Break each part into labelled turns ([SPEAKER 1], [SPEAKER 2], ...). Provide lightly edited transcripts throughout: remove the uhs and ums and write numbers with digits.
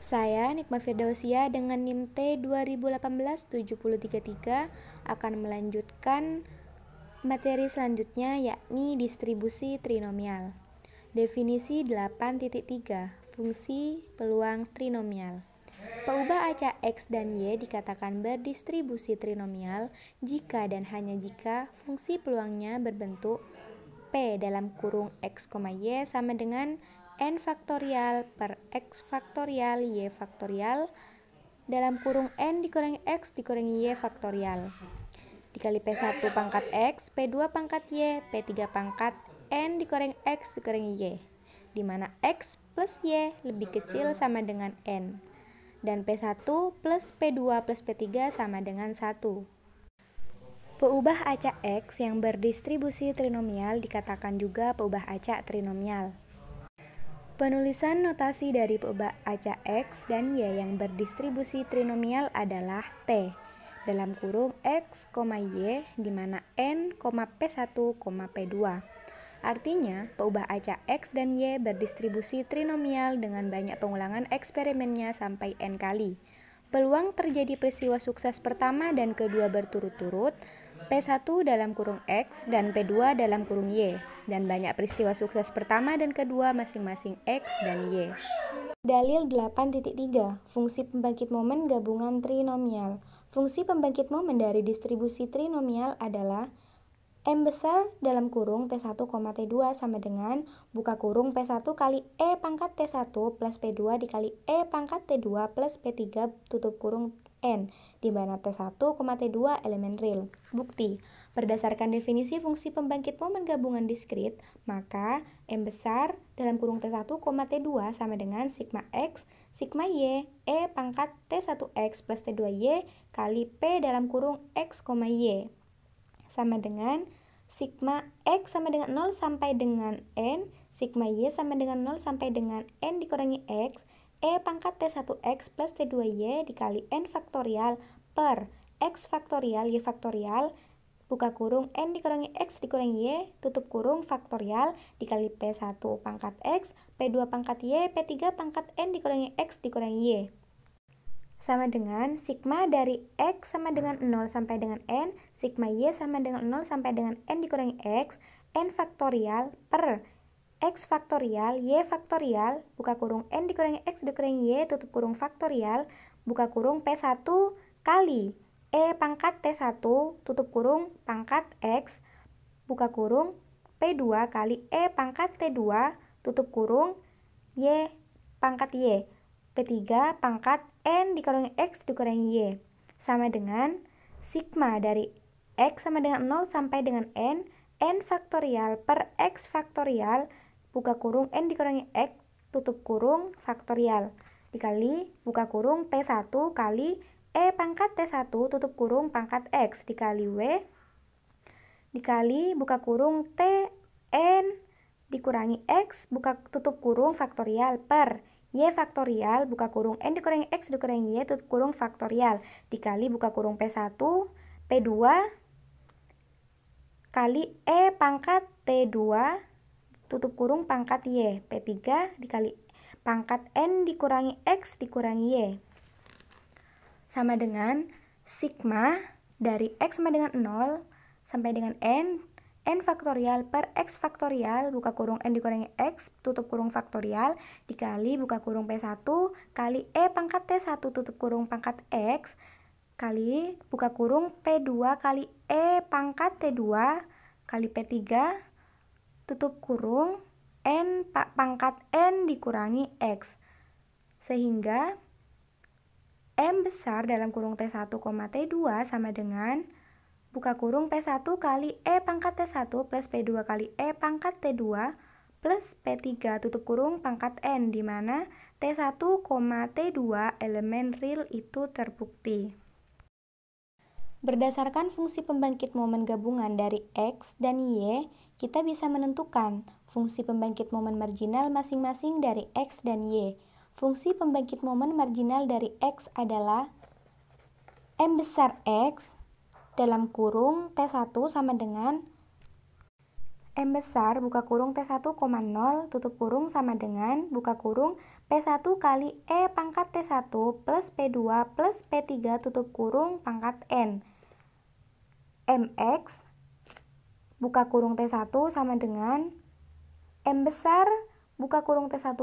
[SPEAKER 1] Saya, Nikma Firdausia dengan NIM T 2018-7033 akan melanjutkan materi selanjutnya, yakni distribusi trinomial. Definisi 8.3 Fungsi peluang trinomial. Peubah acak X dan Y dikatakan berdistribusi trinomial jika dan hanya jika fungsi peluangnya berbentuk P dalam kurung X, Y sama dengan N faktorial per X faktorial Y faktorial dalam kurung N dikurangi X dikurangi Y faktorial dikali P1 pangkat X, P2 pangkat Y, P3 pangkat N dikurangi X dikurangi Y, di mana X plus Y lebih kecil sama dengan N, dan P1 plus P2 plus P3 sama dengan 1. Peubah acak X yang berdistribusi trinomial dikatakan juga peubah acak trinomial. Penulisan notasi dari peubah acak X dan Y yang berdistribusi trinomial adalah T dalam kurung X, Y di mana N, P1, P2. Artinya, peubah acak X dan Y berdistribusi trinomial dengan banyak pengulangan eksperimennya sampai N kali. Peluang terjadi peristiwa sukses pertama dan kedua berturut-turut, P1 dalam kurung X dan P2 dalam kurung Y, dan banyak peristiwa sukses pertama dan kedua masing-masing X dan Y. Dalil 8.3 Fungsi pembangkit momen gabungan trinomial. Fungsi pembangkit momen dari distribusi trinomial adalah M besar dalam kurung T1, T2 sama dengan buka kurung P1 kali E pangkat T1 plus P2 dikali E pangkat T2 plus P3 tutup kurung N, di mana T1, T2 elemen real. Bukti, berdasarkan definisi fungsi pembangkit momen gabungan diskrit, maka M besar dalam kurung T1, T2 sama dengan sigma X, sigma Y, E pangkat T1X plus T2Y kali P dalam kurung X, Y sama dengan sigma X sama dengan 0 sampai dengan N, sigma Y sama dengan 0 sampai dengan N dikurangi X, E pangkat T1X plus T2Y dikali N faktorial per X faktorial Y faktorial, buka kurung N dikurangi X dikurangi Y, tutup kurung faktorial dikali P1 pangkat X, P2 pangkat Y, P3 pangkat N dikurangi X dikurangi Y. Sama dengan sigma dari X sama dengan 0 sampai dengan N, sigma Y sama dengan 0 sampai dengan N dikurangi X, N faktorial per X faktorial, Y faktorial, buka kurung N dikurangi X dikurangi Y, tutup kurung faktorial, buka kurung P1 kali E pangkat T1, tutup kurung pangkat X, buka kurung P2 kali E pangkat T2, tutup kurung Y pangkat Y, P3 pangkat N dikurangi X dikurangi Y, sama dengan sigma dari X sama dengan 0 sampai dengan N faktorial per X faktorial, buka kurung N dikurangi X, tutup kurung faktorial, dikali buka kurung P1 kali E pangkat T1, tutup kurung pangkat X, dikali W, dikali buka kurung T N dikurangi X, buka tutup kurung faktorial per Y faktorial, buka kurung N dikurangi X dikurangi Y, tutup kurung faktorial, dikali buka kurung P1, P2 kali E pangkat T2, tutup kurung pangkat Y, P3 dikali pangkat N dikurangi X dikurangi Y, sama dengan sigma dari X sama dengan 0 sampai dengan N faktorial per X faktorial, buka kurung N dikurangi X, tutup kurung faktorial, dikali buka kurung P1 kali E pangkat T1, tutup kurung pangkat X, kali buka kurung P2 kali E pangkat T2 kali P3, tutup kurung N pangkat N dikurangi X, sehingga M besar dalam kurung T1, T2 sama dengan buka kurung P1 kali E pangkat T1 plus P2 kali E pangkat T2 plus P3 tutup kurung pangkat N, di mana T1, T2 elemen real itu terbukti. Berdasarkan fungsi pembangkit momen gabungan dari X dan Y, kita bisa menentukan fungsi pembangkit momen marginal masing-masing dari X dan Y. Fungsi pembangkit momen marginal dari X adalah M besar X dalam kurung T1 sama dengan M besar buka kurung T1, 0 tutup kurung sama dengan buka kurung P1 kali E pangkat T1 plus P2 plus P3 tutup kurung pangkat N. MX buka kurung T1 sama dengan M besar buka kurung T1, 0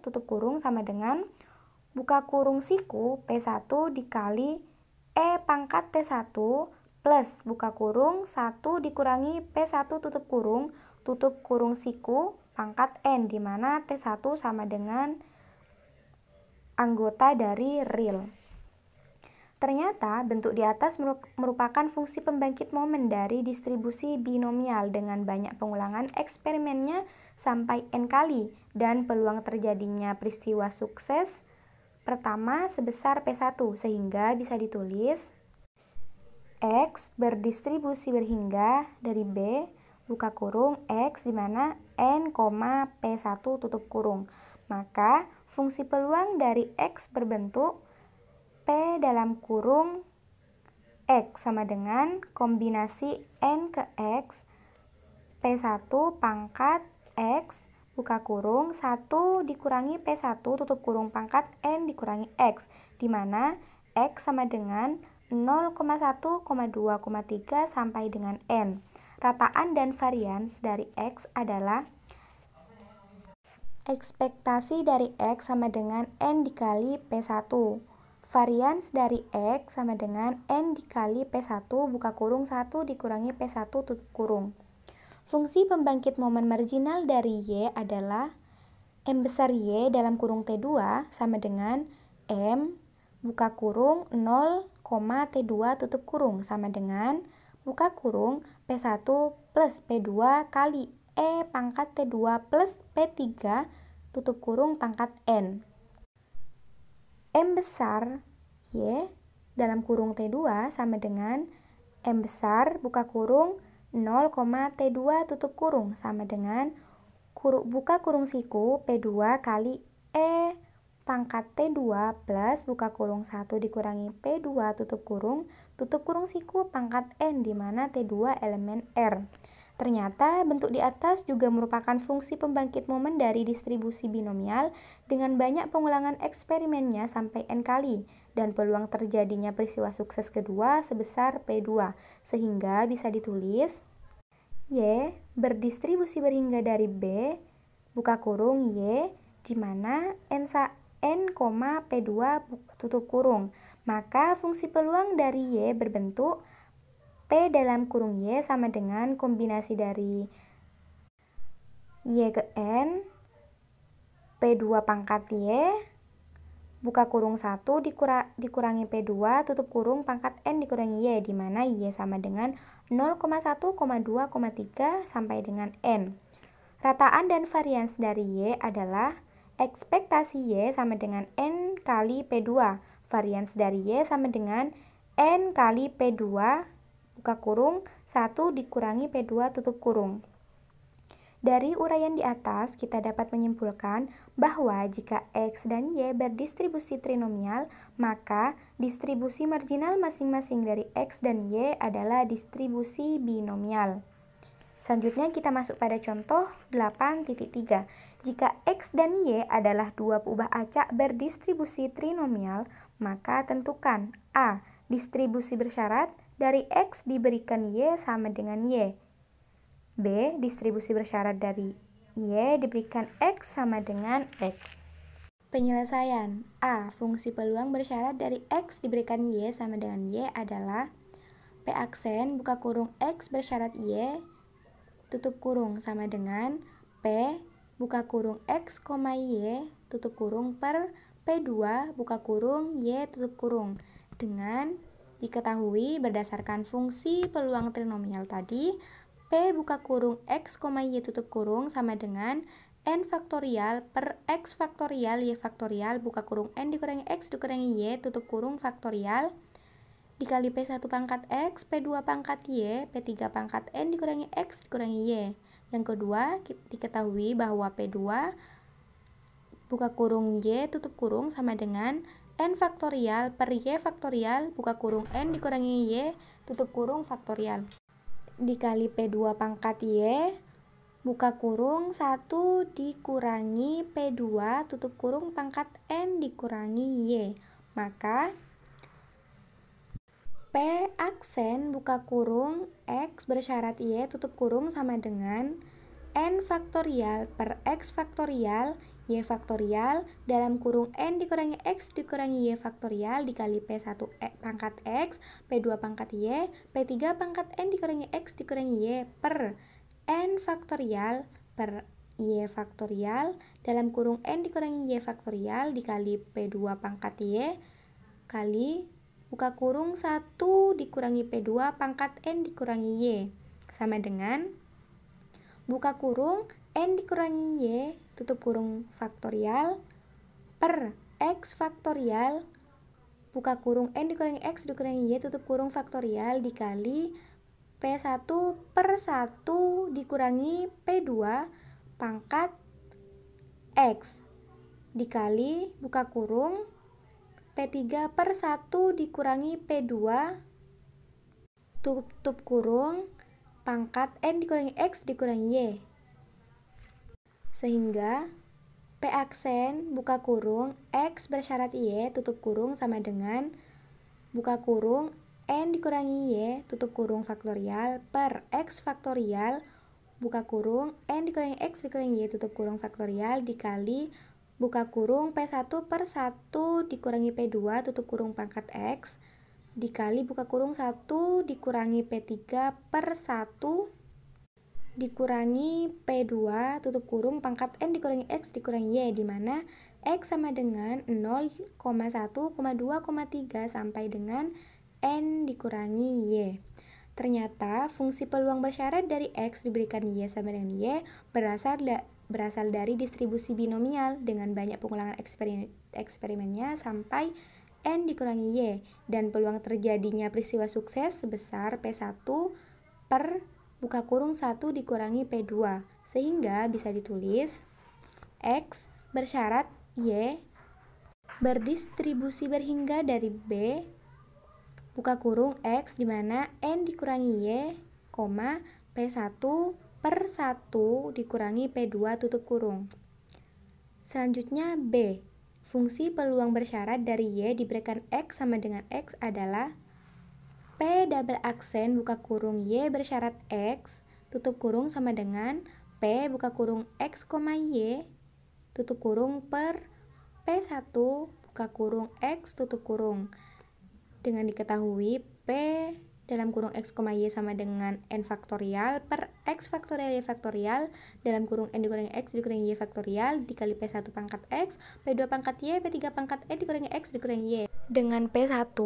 [SPEAKER 1] tutup kurung sama dengan buka kurung siku P1 dikali E pangkat T1 plus buka kurung 1 dikurangi P1 tutup kurung siku pangkat N, di mana T1 sama dengan anggota dari real. Ternyata bentuk di atas merupakan fungsi pembangkit momen dari distribusi binomial dengan banyak pengulangan eksperimennya sampai N kali, dan peluang terjadinya peristiwa sukses pertama sebesar P1, sehingga bisa ditulis X berdistribusi berhingga dari B buka kurung X di mana N, P1 tutup kurung. Maka fungsi peluang dari X berbentuk P dalam kurung X sama dengan kombinasi N ke X P1 pangkat X buka kurung 1 dikurangi P1 tutup kurung pangkat N dikurangi X, di mana X sama dengan 0,1, 2,3 sampai dengan N. Rataan dan varians dari X adalah ekspektasi dari X sama dengan N dikali P1. Varians dari X sama dengan N dikali P1 buka kurung 1 dikurangi P1 tutup kurung. Fungsi pembangkit momen marginal dari Y adalah M besar Y dalam kurung T2 sama dengan M buka kurung 0, T2 tutup kurung sama dengan buka kurung P1 plus P2 kali E pangkat T2 plus P3 tutup kurung pangkat N. M besar Y dalam kurung T2 sama dengan M besar buka kurung 0, T2 tutup kurung sama dengan buka kurung siku P2 kali E pangkat T2 plus buka kurung 1 dikurangi P2 tutup kurung siku pangkat N, di mana T2 elemen R. Ternyata bentuk di atas juga merupakan fungsi pembangkit momen dari distribusi binomial dengan banyak pengulangan eksperimennya sampai N kali, dan peluang terjadinya peristiwa sukses kedua sebesar P2, sehingga bisa ditulis Y berdistribusi berhingga dari B buka kurung Y, di mana N, P2 tutup kurung. Maka fungsi peluang dari Y berbentuk P dalam kurung Y sama dengan kombinasi dari Y ke N P2 pangkat Y buka kurung 1 dikurangi P2 tutup kurung pangkat N dikurangi Y, di mana Y sama dengan 0,1, 2,3 sampai dengan N. Rataan dan varians dari Y adalah ekspektasi Y sama dengan N kali P2, varians dari Y sama dengan N kali P2 buka kurung 1 dikurangi P2 tutup kurung. Dari uraian di atas, kita dapat menyimpulkan bahwa jika X dan Y berdistribusi trinomial, maka distribusi marginal masing-masing dari X dan Y adalah distribusi binomial. Selanjutnya kita masuk pada contoh 8.3. Jika X dan Y adalah dua peubah acak berdistribusi trinomial, maka tentukan A. Distribusi bersyarat dari X diberikan Y sama dengan Y. B. Distribusi bersyarat dari Y diberikan X sama dengan X. Penyelesaian. A. Fungsi peluang bersyarat dari X diberikan Y sama dengan Y adalah P aksen buka kurung X bersyarat Y tutup kurung sama dengan P buka kurung X, Y tutup kurung per P2 buka kurung Y tutup kurung, dengan diketahui berdasarkan fungsi peluang trinomial tadi, P buka kurung X, Y tutup kurung sama dengan N faktorial per X faktorial Y faktorial buka kurung N dikurangi X dikurangi Y tutup kurung faktorial dikali P1 pangkat X, P2 pangkat Y, P3 pangkat N dikurangi X dikurangi Y. Yang kedua, diketahui bahwa P2 buka kurung Y tutup kurung sama dengan N faktorial per Y faktorial buka kurung N dikurangi Y tutup kurung faktorial. dikali P2 pangkat Y, buka kurung 1 dikurangi P2 tutup kurung pangkat N dikurangi Y. Maka P aksen buka kurung X bersyarat Y tutup kurung sama dengan N faktorial per X faktorial Y faktorial dalam kurung N dikurangi X dikurangi Y faktorial dikali P1 pangkat X, P2 pangkat Y, P3 pangkat N dikurangi X dikurangi Y per N faktorial per Y faktorial dalam kurung N dikurangi Y faktorial dikali P2 pangkat Y kali buka kurung 1 dikurangi P2 pangkat N dikurangi Y sama dengan buka kurung N dikurangi Y tutup kurung faktorial per X faktorial buka kurung N dikurangi X dikurangi Y tutup kurung faktorial dikali P1 per 1 dikurangi P2 pangkat X dikali buka kurung P3 per 1 dikurangi P2 tutup kurung pangkat N dikurangi X dikurangi Y. Sehingga P aksen buka kurung X bersyarat Y tutup kurung sama dengan buka kurung N dikurangi Y tutup kurung faktorial per X faktorial buka kurung N dikurangi X dikurangi Y tutup kurung faktorial dikali buka kurung P1 per 1 dikurangi P2 tutup kurung pangkat X dikali buka kurung 1 dikurangi P3 per 1 dikurangi P2 tutup kurung pangkat N dikurangi X dikurangi Y di mana X sama dengan 0,1,2,3 sampai dengan N dikurangi Y. Ternyata fungsi peluang bersyarat dari X diberikan Y sama dengan Y berasal dari distribusi binomial dengan banyak pengulangan eksperimennya sampai N dikurangi Y dan peluang terjadinya peristiwa sukses sebesar P1 per buka kurung 1 dikurangi P2 sehingga bisa ditulis X bersyarat Y berdistribusi berhingga dari B buka kurung X di mana N dikurangi Y, P1 per 1 dikurangi P2 tutup kurung. Selanjutnya B. Fungsi peluang bersyarat dari Y diberikan X sama dengan X adalah P double aksen buka kurung Y bersyarat X tutup kurung sama dengan P buka kurung X, Y tutup kurung per P1 buka kurung X tutup kurung. Dengan diketahui P dalam kurung X, Y sama dengan N faktorial per X faktorial Y faktorial dalam kurung N dikurangi X dikurangi Y faktorial dikali P1 pangkat X, P2 pangkat Y, P3 pangkat N dikurangi X dikurangi Y. Dengan P1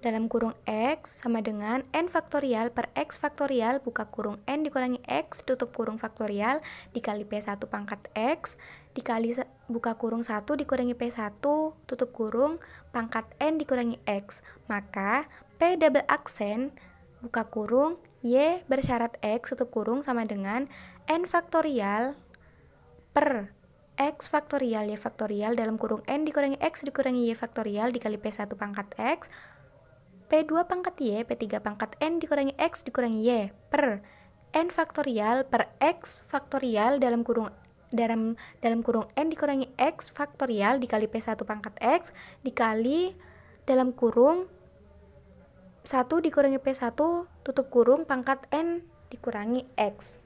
[SPEAKER 1] dalam kurung X sama dengan N faktorial per X faktorial buka kurung N dikurangi X tutup kurung faktorial dikali P1 pangkat X dikali buka kurung 1 dikurangi P1 tutup kurung pangkat N dikurangi X. Maka P double aksen buka kurung Y bersyarat X tutup kurung sama dengan N faktorial per X faktorial Y faktorial dalam kurung N dikurangi X dikurangi Y faktorial dikali P1 pangkat X P2 pangkat Y, P3 pangkat N dikurangi X dikurangi Y per N faktorial per X faktorial dalam kurung N dikurangi X faktorial dikali P1 pangkat X dikali dalam kurung 1 dikurangi P1 tutup kurung pangkat N dikurangi X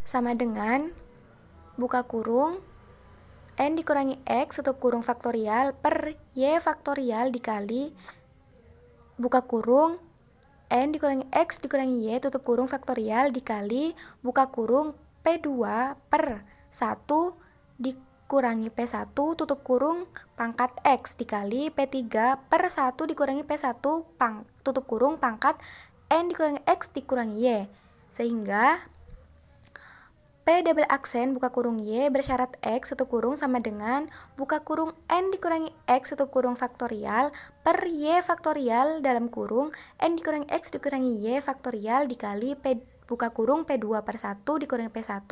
[SPEAKER 1] sama dengan buka kurung N dikurangi X tutup kurung faktorial per Y faktorial dikali buka kurung N dikurangi X dikurangi Y tutup kurung faktorial dikali buka kurung P2 per 1 dikurangi P1 tutup kurung pangkat X dikali P3 per 1 dikurangi P1 tutup kurung pangkat N dikurangi X dikurangi Y. Sehingga P double aksen buka kurung Y bersyarat X tutup kurung sama dengan buka kurung N dikurangi X tutup kurung faktorial per Y faktorial dalam kurung N dikurangi X dikurangi Y faktorial dikali buka kurung P2 per 1 dikurangi P1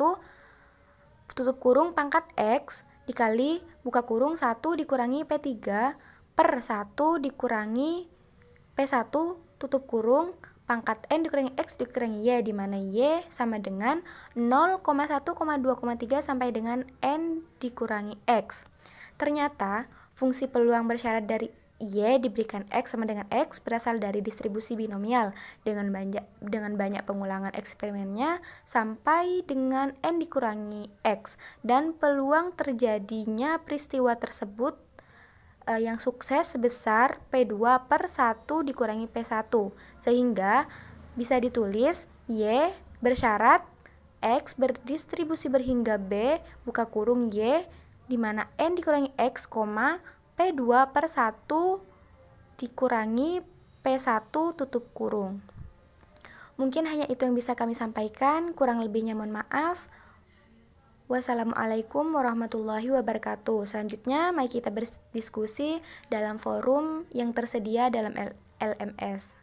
[SPEAKER 1] tutup kurung pangkat X dikali buka kurung 1 dikurangi P3 per 1 dikurangi P1 tutup kurung pangkat N dikurangi X dikurangi Y, di mana Y sama dengan 0,1,2,3 sampai dengan N dikurangi X. Ternyata fungsi peluang bersyarat dari Y diberikan X sama dengan X berasal dari distribusi binomial dengan banyak pengulangan eksperimennya sampai dengan N dikurangi X, dan peluang terjadinya peristiwa tersebut yang sukses sebesar P2 per 1 dikurangi P1, sehingga bisa ditulis Y bersyarat X berdistribusi berhingga B buka kurung Y, di mana N dikurangi X, P2 per 1 dikurangi P1 tutup kurung. Mungkin hanya itu yang bisa kami sampaikan, kurang lebihnya mohon maaf. Wassalamualaikum warahmatullahi wabarakatuh. Selanjutnya, mari kita berdiskusi dalam forum yang tersedia dalam LMS.